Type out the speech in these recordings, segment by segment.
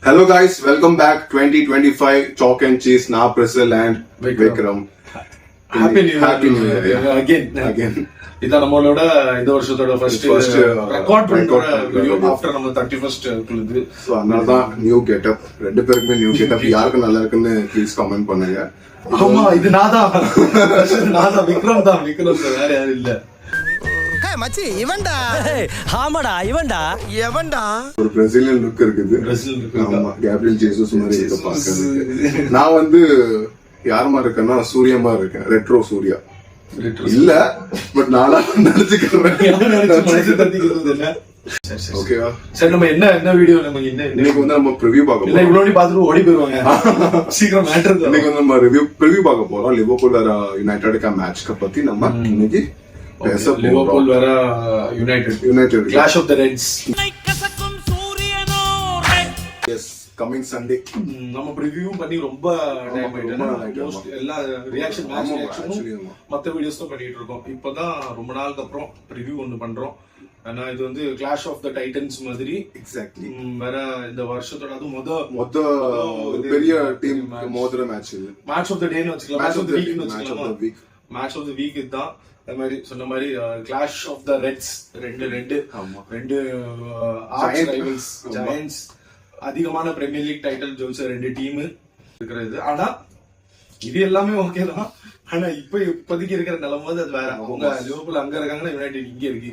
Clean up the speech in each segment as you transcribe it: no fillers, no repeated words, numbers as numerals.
Hello guys, welcome back 2025 Chalk and Cheese, Na Priscil and Vikram. Happy New Year. Again. இதான் நம்மளோட இந்த வருஷத்தோட first record பண்ற video after நம்ம 31st குளுது. So அதனால தான் நியூ கெட்டப். ரெண்டு பேருக்குமே நியூ கெட்டப். யாருக்கு நல்லா இருக்குன்னு ப்ளீஸ் கமெண்ட் பண்ணுங்க. ஆமா இது நாதான் விக்ரம் சார் வேற யாரும் இல்ல. மச்சி இவன்டா. ஆமாடா இவன்டா ஒரு பிரேசிலியன் லுக் இருக்குது. ஆமா கேப்ரியல் ஜீசஸ் மாதிரி இருக்க பாக்க. நான் வந்து யார் மாதிரி இருக்கேன்னா சூர்யா மாதிரி இருக்கேன். ரெட்ரோ சூர்யா இல்ல பட் நானா நினைச்சுக்கிறேன். ஓகேவா சரி நம்ம என்ன வீடியோ நம்ம இன்னைக்கு வந்து நம்ம ப்ரிவ்யூ பார்க்க போறோம். இவ்வளவு பார்த்துட்டு ஓடி போயிருவாங்க சீக்கிரம் மேட்டர். இன்னைக்கு வந்து நம்ம ப்ரிவ்யூ பார்க்க போறோம். லிவர்பூல் யுனைடெட் மேட்ச் பத்தி நம்ம இன்னைக்கு லிவர்பூல் வேற United clash of the Reds. As coming Sunday நம்ம ப்ரிவ்யூ பண்ணி ரொம்ப டைம் ஆயிடுச்சு. எல்லா ரியாக்ஷன் மேட்ச் மத்த வீடியோஸ் தான் பண்ணிட்டு இருக்கோம். இப்போதான் ரொம்ப நாளுக்கு அப்புறம் ப்ரிவ்யூ ஒன்னு பண்றோம். ஆனா இது வந்து கிளாஷ் ஆஃப் தி டைட்டன்ஸ் மாதிரி எக்ஸாக்ட்லி வேற இந்த வருஷத்தோட அது மொத பெரிய டீம் மோதிர மேட்ச் இது. மேட்ச் ஆஃப் தி டேன்னு வச்சுக்கலாம். மேட்ச் ஆஃப் தி வீக்னு வச்சுக்கலாம். மேட்ச் ஆஃப் தி வீக் இதுதான். அது மாதிரி சொன்ன மாதிரி கிளாஷ் ஆஃப் த ரெட்ஸ் ரெண்டு ஆர்ச் ரைவல்ஸ் ஜெயண்ட்ஸ் அதிகமான பிரீமியர் லீக் டைட்டில் ஜெயிச்ச ரெண்டு டீம் இருக்கிறது. ஆனா இது எல்லாமே ஓகே தான். ஆனா இப்போதைக்கு இருக்கிற நிலைமை அது வேற. அவங்க லிவர்பூல் அங்க இருக்காங்கன்னா யுனைடெட் இங்க இருக்கு.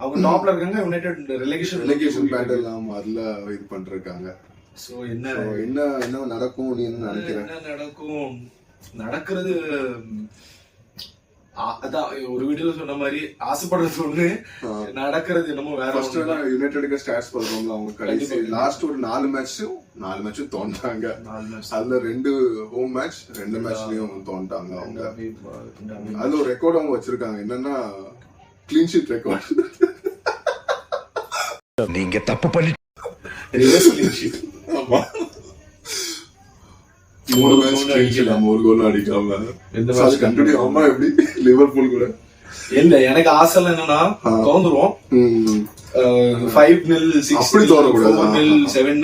அவங்க டாப்ல இருக்காங்க. யுனைடெட் ரெலகேஷன் பேட்டில் அதுல இது பண்றாங்க. சோ என்ன நடக்கும் நீ என்ன நினைக்கிற? என்ன நடக்கும் நடக்கிறது அதான் ஒரு வீடியோல சொன்ன மாதிரி ஆசைப்படுறது ஒண்ணு நடக்கிறது என்னமோ வேற. யுனைடெடுக்கு ஸ்டாட்ஸ் பண்றோம்ல அவங்க கடைசி லாஸ்ட் ஒரு 4 மேட்சும் தோண்டாங்க. அதுல 2 ஹோம் மேட்ச் 2 மேட்ச்லயும் தோண்டாங்க அவங்க. அது ஒரு ரெக்கார்ட் அவங்க வச்சிருக்காங்க. என்னன்னா கிளீன் ஷீட் ரெக்கார்ட். நீங்க தப்பு பண்ணி ஒரு கோல் அடிக்காம கண்டினியூ ஆமா. எப்படி லிவர்பூல் கூட இல்ல எனக்கு ஆசை என்னன்னா தோந்துருவோம் 5-0 அப்படி தோறக்கூடாது. 7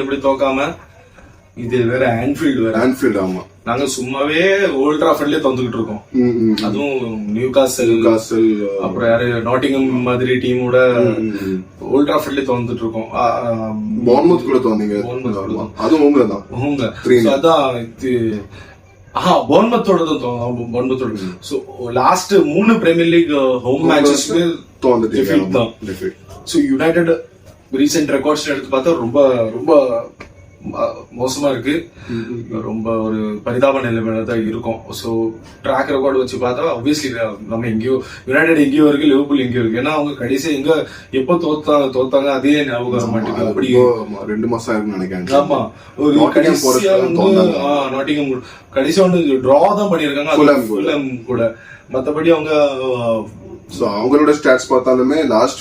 இப்படி தோக்காம இது வேற ஆன்ஃபீல்டு. ஆமா நாங்க சும்மாவே ஓல்ட் ட்ராஃபர்ட்லயே தந்துகிட்டு இருக்கோம். அதுவும் நியூகாசல் அப்புறம் யாரு நாட்டிங்ஹாம் மாதிரி டீமோட ஓல்ட் ட்ராஃபர்ட்லயே தந்துட்டு இருக்கோம். போர்ன்மவுத் கூட தந்தீங்க. அதுவும் உங்க தான். அதான் போர்ன்மவுத்தோட so last 3 premier league home மேட்சஸ்க்கு தோந்துட்டீங்க. சோ யுனைடெட் ரீசென்ட் ரெக்கார்ட்ஸ் எடுத்து பார்த்தா ரொம்ப ரொம்ப மோசமா இருக்கு. ரொம்ப ஒரு பரிதாப நிலைமையில தான் இருக்கும். சோ ட்ராக் ரெக்கார்டு வச்சு பார்த்தா ஆப்வியஸ்லி நம்ம யுனைடெட் எங்கேயோ இருக்கு, லிவர்பூல் எங்கேயோ இருக்கு. ஏன்னா அவங்க கடைசியா எங்க எப்ப தோத்தாங்க அதே ஞாபகம் வர மாட்டேங்குது. அப்படி 2 மாசம் இருக்குன்னு நினைக்கிறேன். ஆமா ஒரு கடைசியா நாட்டிங்ஹாம் கடைசியா வந்து டிரா தான் பண்ணிருக்காங்க கூட. மத்தபடி அவங்க அவங்களோட ஸ்டாட்ஸ் பார்த்தாலுமே லாஸ்ட்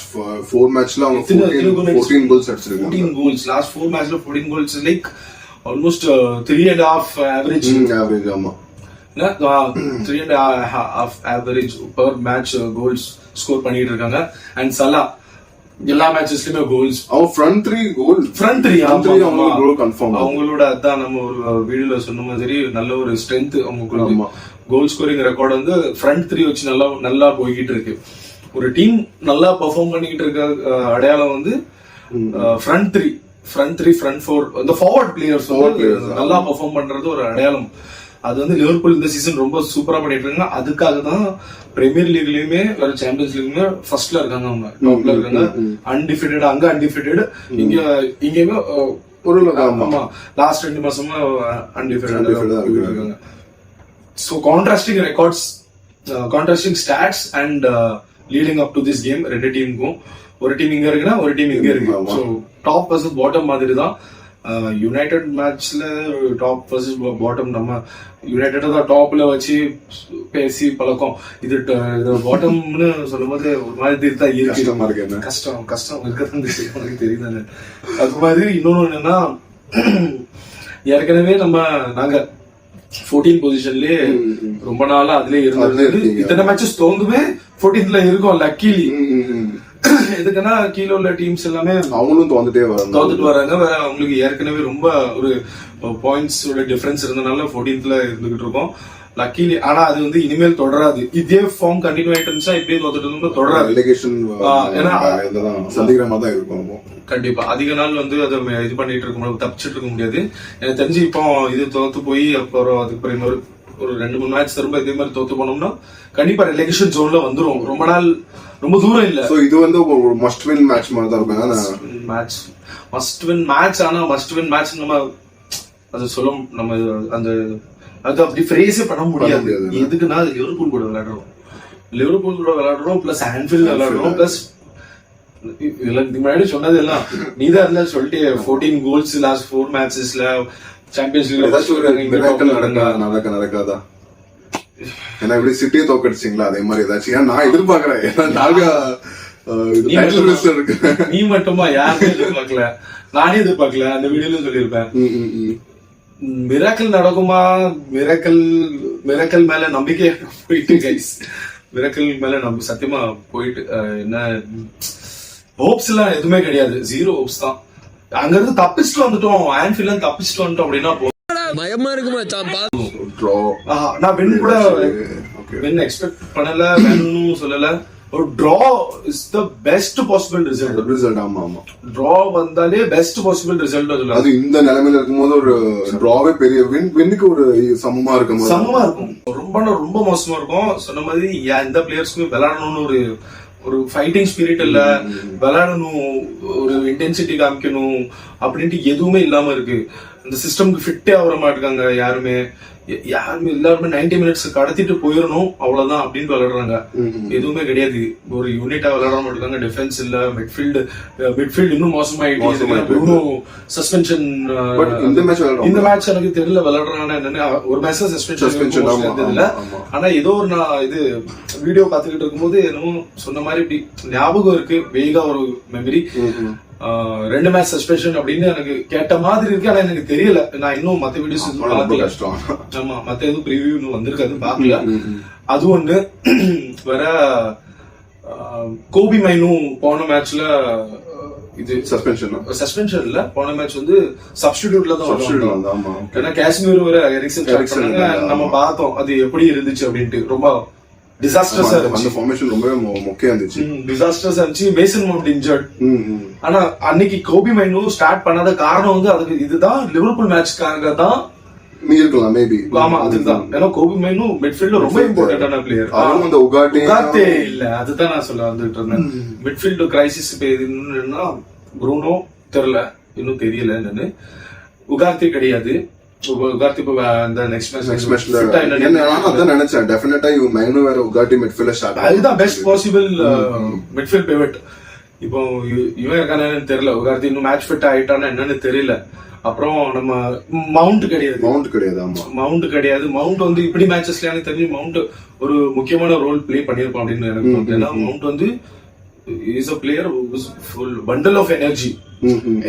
4 மேட்ச்ல அவங்க 14 கோல்ஸ் அடிச்சிருக்காங்க. 14 கோல்ஸ் லாஸ்ட் 4 மேட்ச்ல 14 கோல்ஸ் லைக் ஆல்மோஸ்ட் 3.5 ஆவரேஜ். ஆமா 3.5 average per match goals score பண்ணிட்டு இருக்காங்க. அண்ட் சலா எல்லா மேட்சஸ்லயுமே கோல்ஸ். அவங்க ஃப்ரண்ட் 3 கோல் கன்ஃபார்ம். அவங்களோட அதான் நம்ம ஒரு வீடியோல சொன்ன மாதிரி நல்ல ஒரு ஸ்ட்ரென்த் அவங்களுக்கு. கோல் ஸ்கோரிங் ரெக்கார்ட் வந்து ஃப்ரண்ட் 3 வச்சு நல்லா போய்கிட்டு இருக்கு. ஒரு டீம் நல்லா பெர்ஃபார்ம் பண்ணிக்கிட்டு இருக்க அடையாளம் வந்து ஃப்ரண்ட் 4 இந்த ஃபார்வர்ட் பிளேயர்ஸ் நல்லா பெர்ஃபார்ம் பண்றது ஒரு அடையாளம். அது வந்து லிவர்பூல் இந்த சீசன் ரொம்ப சூப்பரா பண்ணிட்டு இருக்காங்க. அதுக்காக தான் பிரீமியர் லீக்லயுமே வேற சாம்பியன்ஸ் லீக்லயுமே ஃபர்ஸ்ட்ல இருக்காங்க. அவங்க டாப்ல இருக்காங்க. அன்டிஃபிட்டட் அங்க அன்டிஃபிட்டட் இங்கேயுமே ஒரு ஆமா லாஸ்ட் 2 மாசமா அன்டிஃபிட்டட் இருக்காங்க. So contrasting records, contrasting stats and leading up to this game ரெண்டு டீமுக்கும். ஒரு டீம் இங்க இருக்குன்னா ஒரு டீம் இங்க இருக்கு. ஸோ டாப் வர்சஸ் பாட்டம் மாதிரி தான். யுனைடெட் மேட்ச்ல டாப் வர்சஸ் பாட்டம் நம்ம யுனைடெட் தான் டாப்ல வச்சு பேசி பழக்கம். இது பாட்டம்னு சொல்லும் போது ஒரு மாதிரி தான் இருக்கு. கஷ்டம் இருக்கதான் எனக்கு தெரியுது. அது மாதிரி இன்னொன்னு என்னன்னா ஏற்கனவே நாங்க 14 பொசிஷன்லயே ரொம்ப நாளா அதுலயே இருந்தது. இத்தனை மேட்சஸ் தோந்துமே 14th இருக்கும் லக்கிலி. எதுக்குன்னா கீழே உள்ள டீம்ஸ் எல்லாமே அவங்களும் தோத்துட்டு வராங்க. வேற அவங்களுக்கு ஏற்கனவே ரொம்ப ஒரு பாயிண்ட்ஸோட டிஃபரன்ஸ் இருந்தனால 14th இருந்துகிட்டு இருக்கோம். லக்கிலி ஆனா அது வந்து இனிமேல் தொடராது. இதே ஃபார்ம் கண்டினியூ ஆயிட்டு இருந்துச்சா இப்படியே தோத்துட்டு இருந்தோம்னா தொடராது. சந்திக்கிற மாதிரி தான் இருக்கும். கண்டிப்பா அதிக நாள் வந்து அதை இது பண்ணிட்டு இருக்க முடியாது, தப்பிச்சுட்டு இருக்க முடியாது. எனக்கு தெரிஞ்சு இப்போ இது தோத்து போய் அப்புறம் அதுக்கு இன்னொரு ஒரு 2-3 மேட்ச் திரும்ப இதே மாதிரி தோத்து போனோம்னா கண்டிப்பா ரெலெகேஷன் ஜோன்ல வந்துரும். ரொம்ப நாள் ரொம்ப தூரம் இல்ல. சோ இது வந்து ஒரு மஸ்ட் வின் மேட்ச் மாதிரி தான் இருக்கும். Must win match. ஆனா மஸ்ட் வின் மேட்ச் நம்ம அது சொல்ல நம்ம அந்த அது அப்படி ஃப்ரேஸே பண்ண முடியாது. எதுக்குன்னா லிவர்பூல் கூட விளையாடுறோம் பிளஸ் ஆன்ஃபீல்ட் விளையாடுறோம் பிளஸ் முன்னாடி சொன்னது எல்லாம் நீதான் இருந்தா சொல்லிட்டு 14 கோல்ஸ் லாஸ்ட் 4 மேட்சஸ்ல சாம்பியன்ஸ் லீக் ஏதாச்சும் ஒரு மிராக்கிள் நடக்காதா? ஏன்னா இப்படி சிட்டியை தோக்கடிச்சிங்களா அதே மாதிரி ஏதாச்சும் நான் எதிர்பார்க்கறேன். ஏன்னா நீ மட்டுமா யாருமே எதிர்பார்க்கல, நானே எதிர்பார்க்கல. அந்த வீடியோல சொல்லியிருப்பேன் மிராக்கிள் நடக்குமா. மிராக்கிள் மேல நம்பிக்கை போயிட்டு கைஸ், மிராக்கிள் மேல நம்ம சத்தியமா போயிட்டு என்ன ஹோப்ஸ் எல்லாம் எதுவுமே கிடையாது. 0 ஹோப்ஸ் தான். அங்க இருந்து தப்பிச்சுட்டு வந்துட்டோம், ஆன்ஃபீல்ட்ல தப்பிச்சுட்டு வந்துட்டோம் அப்படின்னா பயமா இருக்குமா? நான் வின் கூட வின் எக்ஸ்பெக்ட் பண்ணல, வேணும்னு சொல்லல. ஒரு draw is the best possible result. ஆமா டிரா வந்தாலே பெஸ்ட் பாசிபிள் ரிசல்ட் சொல்லலாம். அது இந்த நிலைமையில இருக்கும்போது ஒரு டிராவே பெரிய வின்னுக்கு ஒரு சமமா இருக்கும். ரொம்ப மோசமா இருக்கும். சொன்ன மாதிரி எந்த பிளேயர்ஸ்க்குமே விளையாடணும்னு ஒரு ஃபைட்டிங் ஸ்பிரிட் இல்ல, விளையாடணும் ஒரு இன்டென்சிட்டி காமிக்கணும் அப்படின்ட்டு எதுவுமே இல்லாம இருக்கு. இந்த சிஸ்டம்க்கு ஃபிட்டே ஆக மாட்டாங்க யாருமே. எல்லாருமே 90 மினிட்ஸ் கடத்திட்டு போயிடணும் அவ்வளவுதான் அப்படின்னு விளையாடுறாங்க. எதுவுமே கிடையாது. ஒரு யூனிட்டா விளையாட மாட்டாங்க. டிஃபென்ஸ் இல்ல, மிட்ஃபீல்ட் இன்னும் மோசமாயிட்டு சஸ்பென்ஷன். இந்த மேட்ச் எனக்கு தெரியல விளையாடுறாங்கன்னா என்னன்னு. ஒரு மேட்ச் சஸ்பென்ஷன் இருந்ததுல. ஆனா ஏதோ ஒரு நான் இது வீடியோ பாத்துக்கிட்டு இருக்கும்போது என்னமோ சொன்ன மாதிரி இப்படி ஞாபகம் இருக்கு, வேகா ஒரு மெமரி. 2 மேட்ச் சஸ்பென்ஷன் அப்படின்னு எனக்கு கேட்ட மாதிரி இருக்கு. ஆனா எனக்கு தெரியல, நான் இன்னும் மத்த வீடியோஸ் பார்க்கல. ஆமா, மத்த எதுவும் ப்ரிவியூ இன்னும் வந்திருக்காது, பாக்கல. அது ஒண்ணு. வேற கோபி மைனும் போன மேட்ச்ல இது சஸ்பென்ஷன் இல்ல, போன மேட்ச் வந்து சப்ஸ்டிடியூட்ல தான். ஏன்னா காஷ்மீர் ஒரு எரிக்சன் நம்ம பார்த்தோம் அது எப்படி இருந்துச்சு அப்படின்ட்டு. ரொம்ப டிசாஸ்டர்ஸா இருந்துச்சு. அந்த ஃபார்மேஷன் ரொம்பவே மொக்கையா இருந்துச்சு. டிசாஸ்டர்ஸா இருந்துச்சு. Mason mount injured. ஆனா அன்னைக்கு கோபி மைனு ஸ்டார்ட் பண்ணாத காரணம் வந்து அதுக்கு இதுதான், லிவர்பூல் மேட்ச்க்காக தான் இருக்கலாம் மேபி. ஆமா அதுதான். ஏன்னா கோபி மைனு மிட்ஃபீல்ட்ல ரொம்ப இம்பார்ட்டன்டான பிளேயர். அந்த உகாட்டே இல்ல, அதுதான் நான் சொல்ல வந்துட்டு இருந்தேன். மிட்ஃபீல்ட் கிரைசிஸ் என்னன்னா ப்ரூனோ தெரியல, இன்னும் தெரியல என்னன்னு. உகார்த்தி கிடையாது. உகார்த்தி இப்ப அந்த நெக்ஸ்ட் மேட்ச்ல அதான் நினைச்சேன். டெஃபினட்டா இவங்க மைனு வேற உகார்த்தி மிட்ஃபீல்ட்ல ஸ்டார்ட். அதுதான் பெஸ்ட் பாசிபிள் மிட்ஃபீல்ட் பிவட். இப்போ இவன் இருக்கானு தெரியல. உகார்த்தி இன்னும் மேட்ச் ஃபிட் ஆயிட்டானா என்னன்னு தெரியல. அப்புறம் நம்ம மவுண்ட் கிடையாது. ஆமா மவுண்ட் கிடையாது. மவுண்ட் வந்து இப்படி மேட்சஸ்ல எனக்கு தெரிஞ்சு மவுண்ட் ஒரு முக்கியமான ரோல் பிளே பண்ணிருப்பான் அப்படின்னு எனக்கு தோணுது. ஏன்னா மவுண்ட் வந்து is a player who is full bundle of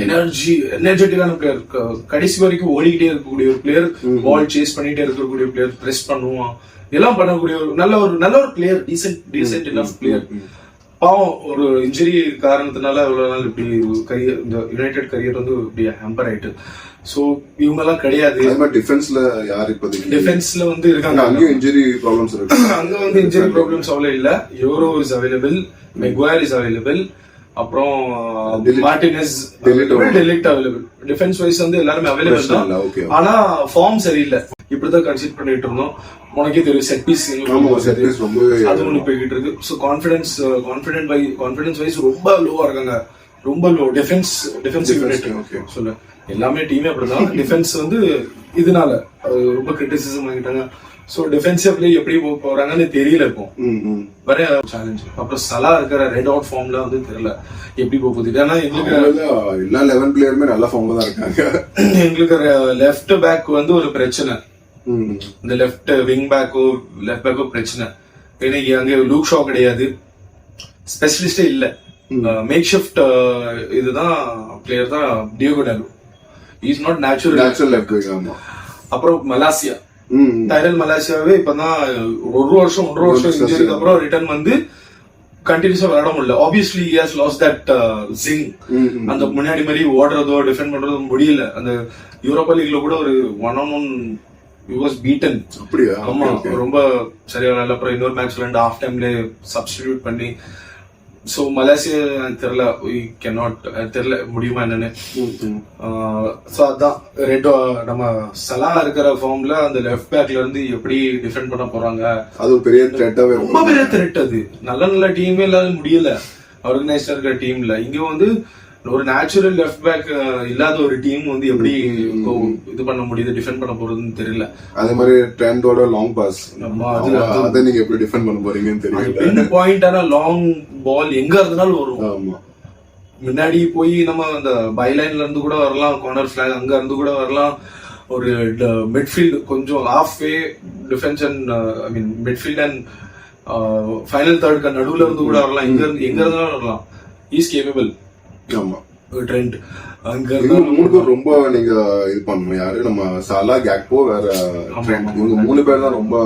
எனர்ஜெட்டிக்கான பிளேயர். கடைசி வரைக்கும் ஓடிக்கிட்டே இருக்கக்கூடிய ஒரு பிளேயர், பால் சேஸ் பண்ணிட்டே இருக்கக்கூடிய பிளேயர், பிரஸ் பண்ணுவான், எல்லாம் பண்ணக்கூடிய ஒரு நல்ல ஒரு பிளேயர், டீசென்ட் இனஃப் பிளேயர். பாவம் ஒரு இன்ஜுரி காரணத்தினால அவ்வளவு நாள் இப்படி கரியர், இந்த யுனைடெட் கரியர் வந்து இப்படி ஹேம்பர் ஆயிட்டு. சோ இவங்க எல்லாம் கிடையாது. டிஃபென்ஸ்ல யார் இப்போதைக்கு டிஃபென்ஸ்ல வந்து இருக்காங்க. அங்க இன்ஜுரி ப்ராப்ளம்ஸ் இருக்கு. அங்க வந்து இன்ஜுரி ப்ராப்ளம்ஸ் அவ்வளவு இல்ல. Euro is available, Maguire is available, அப்புறம் மார்டினஸ் டெலிக்ட் அவைலபிள். டிஃபென்ஸ் வைஸ் வந்து எல்லாருமே அவைலபிள் தான். ஆனா ஃபார்ம் சரியில்லை. இப்படிதான் கன்சிடர் பண்ணிட்டு இருந்தோம். உனக்கே தெரியும் செட் பீஸ் அது ஒண்ணு போய்கிட்டு இருக்கு. சோ கான்பிடன்ஸ் வைஸ் ரொம்ப லோவா இருக்காங்க. ரொம்ப லோ. டிஃபென்சிவ் யூனிட் சொல்ல எல்லாமே டீமே அப்படிதான். டிஃபென்ஸ் வந்து இதனால ரொம்ப கிரிட்டிசிசம் வாங்கிட்டாங்க. சோ டிஃபென்சிவ்ல எப்படி போறாங்கன்னு தெரியல. இருக்கும் வேற சேலஞ்ச். அப்புறம் சலா இருக்கிற ரெட் அவுட் ஃபார்ம்ல வந்து தெரியல எப்படி போகுது. ஏன்னா எங்களுக்கு எல்லா 11 பிளேயருமே நல்ல ஃபார்ம்ல தான் இருக்காங்க. எங்களுக்கு லெஃப்ட் பேக் வந்து ஒரு பிரச்சனை. இந்த லெஃப்ட் விங் பேக்கோ லெஃப்ட் பேக்கோ பிரச்சனை. ஏன்னா அங்க லூக் ஷா கிடையாது, ஸ்பெஷலிஸ்டே இல்ல. மேக் ஷிஃப்ட் இதுதான் பிளேயர் தான் Diogo Dalot. Is not natural left back. அப்புறம் மலாசியா, டைரல் மலேசியாவே இப்பதான் 1 வருஷம் இன்ஜுரிக்கு அப்புறம் ரிட்டர்ன் வந்து கண்டினியூஸா விளையாட முடியல. Obviously he has lost that zing. அந்த முன்னாடி மாதிரி ஓடுறதோ டிஃபெண்ட் பண்றதோ முடியல. அந்த யூரோப்பா லீக்ல கூட ஒரு 1-on-1 he was beaten. அப்படியா? ஆமா, ரொம்ப சரியா விளையாடல. அப்புறம் இன்னொரு மேட்ச் விளையாண்டு ஹாஃப் டைம்ல சப்ஸ்டிடியூட் பண்ணி. சோ மலேசியா தெரியல, தெரியல முடியுமா என்னன்னு. சோ அதான் ரெண்டு நம்ம சலா இருக்கிற ஃபார்ம்ல அந்த லெஃப்ட் பேக்ல இருந்து எப்படி டிஃபெண்ட் பண்ண போறாங்க, அது ஒரு பெரிய த்ரெட்டாவே, ரொம்ப பெரிய த்ரெட். அது நல்ல டீமே இல்லாத முடியல ஆர்கனைஸ்டா இருக்கிற டீம்ல. இங்க வந்து ஒரு நேச்சுரல் லெஃப்ட் பேக் இல்லாத ஒரு டீம் வந்து எப்படி இது பண்ண முடியுது, டிஃபெண்ட் பண்ண போறதுன்னு தெரியல. அதே மாதிரி ட்ரெண்டோட லாங் பாஸ், அதை நீங்க எப்படி டிஃபெண்ட் பண்ண போறீங்கன்னு தெரியல. பின் பாயிண்டான லாங் பால் எங்க இருந்தாலும் வரும். ஆமா, முன்னாடி போய் நம்ம அந்த பைலைன்ல இருந்து கூட வரலாம், கார்னர் ஃபிளாக் அங்க இருந்து கூட வரலாம். ஒரு மிட்ஃபீல்டு கொஞ்சம் half way defence and I mean midfield and final தேர்டுக்கு நடுவுல இருந்து கூட வரலாம். எங்க இருந்தாலும் வரலாம். Is capable. ஆமா, ட்ரெண்ட் அங்க மூணு ரொம்ப நீங்க இது பண்ணணும். யாரு நம்ம சாலா, கேக்போ, வேற ட்ரெண்ட். இவங்க 3 பேர் தான் ரொம்ப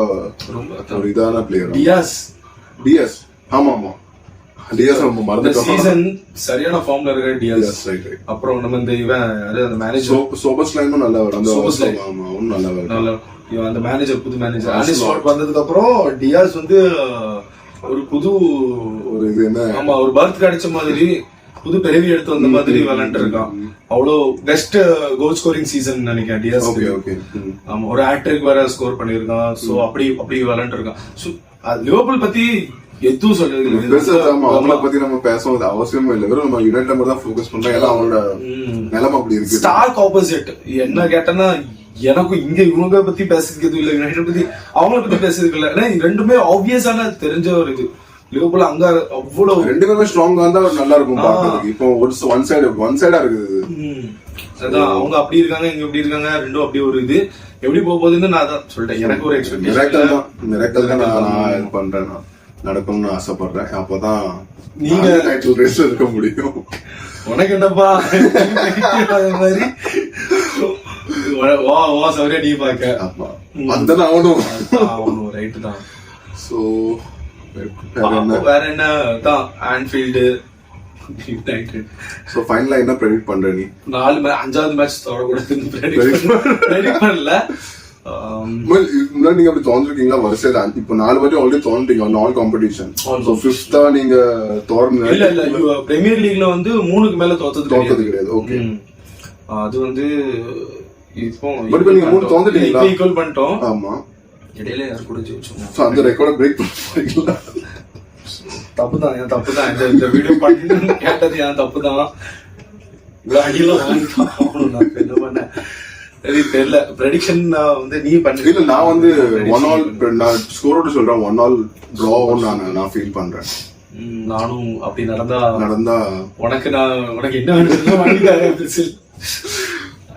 ஒரு இதான பிளேயர். டிஎஸ் ஆமா டிஎஸ் நம்ம மறந்துட்டோம். சீசன் சரியான ஃபார்ம்ல இருக்க டிஎஸ். அப்புறம் நம்ம இந்த இவன் அந்த மேனேஜர் சோபஸ்லைனும் நல்லா வரும். அந்த ஆமா அவனும் நல்லா வரும். அந்த மேனேஜர் புது மேனேஜர் ஆலிஸ்வாட் வந்ததுக்கு அப்புறம் டிஎஸ் வந்து ஒரு புது ஒரு இது என்ன, ஆமா ஒரு பர்த் கிடைச்ச மாதிரி, புது பிறவி எடுத்து வந்த மாதிரி விளையாண்டு இருக்கான். அவ்வளோ பெஸ்ட் கோல் ஸ்கோரிங் சீசன் நினைக்கிறேன் டிஎஸ். ஆமா, ஒரு ஹேட்ரிக் வேற ஸ்கோர் பண்ணிருக்கான். சோ அப்படி விளையாண்டு இருக்கான். லிவர்பூல் பத்தி எதுவும் அவங்கள பத்தி நம்ம பேசுவது அவசியமே இல்லை. வெறும் நம்ம யுனைடெட் மட்டும் தான் ஃபோக்கஸ் பண்றோம். ஏன்னா அவங்களோட நிலைமை அப்படி இருக்கு. Stark opposite. என்ன கேட்டேன்னா எனக்கும் இங்க இவங்க பத்தி பேசுறதுக்கு இல்ல, யுனைடெட் பத்தி அவங்கள பத்தி பேசுறதுக்கு இல்ல. ஏன்னா ரெண்டுமே ஆப்வியஸான தெரிஞ்ச ஒரு இது. லிவர்பூல் அங்க அவ்வளவு 2 பேருமே ஸ்ட்ராங்கா இருந்தா நல்லா இருக்கும் பாக்குறதுக்கு. இப்போ ஒன் சைடா இருக்குது. அதான் அவங்க அப்படி இருக்காங்க, இங்க எப்படி இருக்காங்க, ரெண்டும் அப்படி ஒரு இது. எப்படி போகுதுன்னு நான் தான் சொல்லிட்டேன். எனக்கு ஒரு எக்ஸ்பெக்டேஷன் மிராக்கிள் தான் நான் இது பண்றேன், நடக்கும்னு ஆசைப்படுறேன். அப்பதான் நீங்க டைட்டில் ரேஸ்ல இருக்க முடியும். உனக்கு என்னப்பா மாதிரி வா சௌரியா நீ பாக்க. ஆமா, அதுதான் அவனும் ரைட்டு தான். சோ வேற என்ன தான் ஆன்ஃபீல்டு யுனைடெட். சோ ஃபைனலா என்ன பிரெடிக்ட் பண்ற நீ? 5வது மேட்ச் தொடக்கூடாதுன்னு பிரெடிக்ட் பண்ணல. முன்னாடி நீங்க அப்படி தோன்றிருக்கீங்களா வரிசையில? இப்போ 4 வாட்டி ஆல்ரெடி தோன்றிட்டீங்க ஆல் காம்படிஷன். சோ 5th நீங்க தோறணும். இல்ல பிரீமியர் லீக்ல வந்து 3க்கு மேல தோத்தது கிடையாது. ஓகே, அது வந்து இப்போ நீங்க 3 தோந்துட்டீங்களா? ஈக்குவல் பண்ணிட்டோம். ஆமா, இடையில யார் கூட ஜெயிச்சோம். சோ அந்த ரெக்கார்ட பிரேக் பண்ணிட்டீங்களா? தப்புதான், என் தப்புதான். இந்த வீடியோ பண்ணி கேட்டது என் தப்புதான். இவ்வளவு அடியெல்லாம் என்ன பண்ண தெரியல. ப்ரெடிக்ஷன் வந்து நீ பண்ணி இல்ல, நான் வந்து 1-all நான் ஸ்கோரோட சொல்றேன். 1-all டிராவும் நான் ஃபீல் பண்றேன். நானும் அப்படி நடந்தா உனக்கு என்ன வேணும்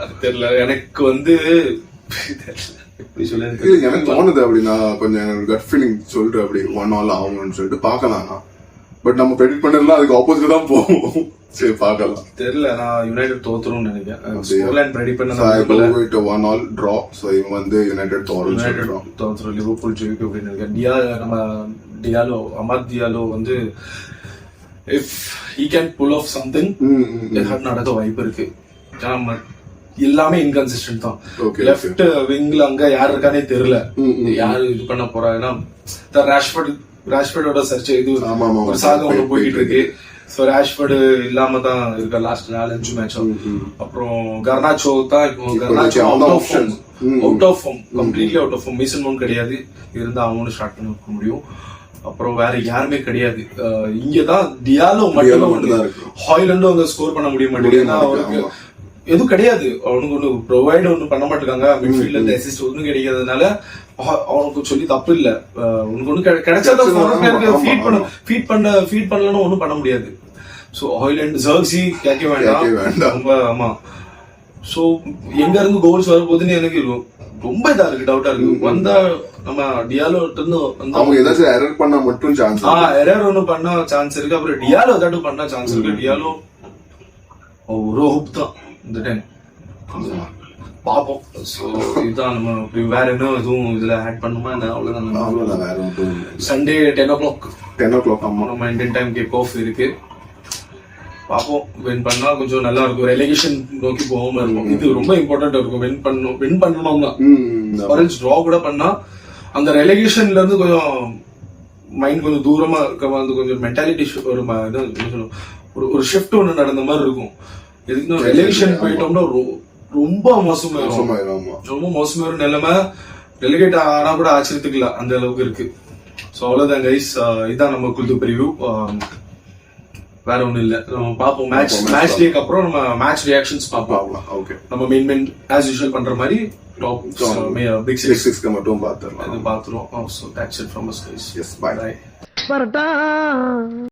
அது தெரியல. எனக்கு வந்து எப்படி சொல்ல, எனக்கு தோணுது அப்படி. நான் கொஞ்சம் கட் ஃபீலிங் சொல்றேன் அப்படி 1-all ஆகும்னு சொல்லிட்டு பாக்கலாம். பட் நம்ம ப்ரெடிக்ட் பண்ணலாம் அதுக்கு ஆப்போசிட் தான் போவோம். சரி பாக்கலாம். தெரியல, நான் யுனைடெட் தோத்துரும் நினைக்கிறேன். ஸ்கோர்லைன் ப்ரெடிக்ட் பண்ண 1-all டிரா. சோ இவங்க வந்து யுனைடெட் தோத்துரும், லிவர்பூல் ஜெயிக்கும் அப்படின்னு நினைக்கிறேன். நம்ம டியாலோ, அமத் டியாலோ வந்து if he can pull off something நடக்க வாய்ப்பு இருக்கு. எல்லாமே இன்கன்சிஸ்டன்ட் தான். லெஃப்ட் விங்ல அங்க யார் இருக்கானே தெரியல, யாரு இது பண்ண போறாங்கன்னா ராஷ்பர்டோட சர்ச்சை இது ஒரு சாகம் ஒண்ணு போயிட்டு இருக்கு. சோ ராஷ்பர்டு இல்லாம தான் இருக்க லாஸ்ட் 4-5 மேட்சும். அப்புறம் கர்னாச்சோ தான். இப்போ Garnacho out of form, completely out of form. Mason Mount கிடையாது, இருந்தா அவங்களும் ஸ்டார்ட் பண்ண முடியும். அப்புறம் வேற யாருமே கிடையாது. இங்கதான் டியாலோ மட்டும். ஹாய்லண்டும் அங்க ஸ்கோர் பண்ண முடிய மாட்டேங்குது. அவருக்கு எதுவும் கிடையாது. அவனுக்கு ஒண்ணு ப்ரொவைட் ஒண்ணு பண்ண மாட்டாங்க. மிட்ஃபீல்ட்ல இருந்து அசிஸ்ட் ஒன்னும் கிடைக்காதனால அவனுக்கு சொல்லி தப்பு இல்ல. உனக்கு ஒண்ணு கிடைச்சாதான் ஃபீட் பண்ணலன்னு ஒண்ணும் பண்ண முடியாது. சோ ஹாய்லண்ட் ஜர்சி கேட்க வேண்டாம் ரொம்ப. ஆமா, சோ எங்க இருந்து கோல்ஸ் வர போகுதுன்னு எனக்கு ரொம்ப இதா இருக்கு, டவுட்டா இருக்கு. வந்தா நம்ம டியாலோ அவங்க ஏதாச்சும் எரர் பண்ணா மட்டும் சான்ஸ், எரர் ஒண்ணு பண்ண சான்ஸ் இருக்கு. அப்புறம் டியாலோ ஏதாட்டும் பண்ண சான்ஸ் இருக்கு. டியாலோ ஒரு ஹோப் தான் இந்த டைம், பாப்போம். சோ இதுதான். நம்ம வேற என்ன எதுவும் இதுல ஆட் பண்ணுமா என்ன? அவ்வளவுதான். வேற சண்டே 10 o'clock 10 o'clock. ஆமா. நம்ம இந்தியன் டைம் கிக் ஆஃப் இருக்கு. பாப்போம், வின் பண்ணா கொஞ்சம் நல்லா இருக்கும். ரெலிகேஷன் நோக்கி போகாம இருக்கும். இது ரொம்ப இம்பார்ட்டன்டா இருக்கும். வின் பண்ணணும்னா ஆரஞ்சு டிரா கூட பண்ணா அந்த ரெலிகேஷன்ல இருந்து கொஞ்சம் மைண்ட் கொஞ்சம் தூரமா இருக்க வந்து கொஞ்சம் மென்டாலிட்டி ஒரு ஷிஃப்ட் ஒன்று நடந்த மாதிரி இருக்கும். எதுக்குன்னா ரெலிகேஷன் போயிட்டோம்னா ரொம்ப மோசமாயிரும். ரொம்ப மோசமாயிரும் நிலைமை. ரெலிகேட் ஆனா கூட ஆச்சரியத்துக்குல அந்த அளவுக்கு இருக்கு. ஸோ அவ்வளவுதான் கைஸ், இதான் நம்ம குல்து ப்ரிவ்யூ. வேற ஒண்ணும் இல்ல, நம்ம பாப்போம் மேட்ச் டேக்கு அப்புறம் நம்ம மேட்ச் ரியாக்ஷன்ஸ் பாப்போம். ஓகே, நம்ம மெயின் ஆஸ் யூஷுவல் பண்ற மாதிரி டாப் பிக் 6 மட்டும் பாத்துறோம். பாத்துறோம். So that's it from us guys. Yes, bye. வரட்டா.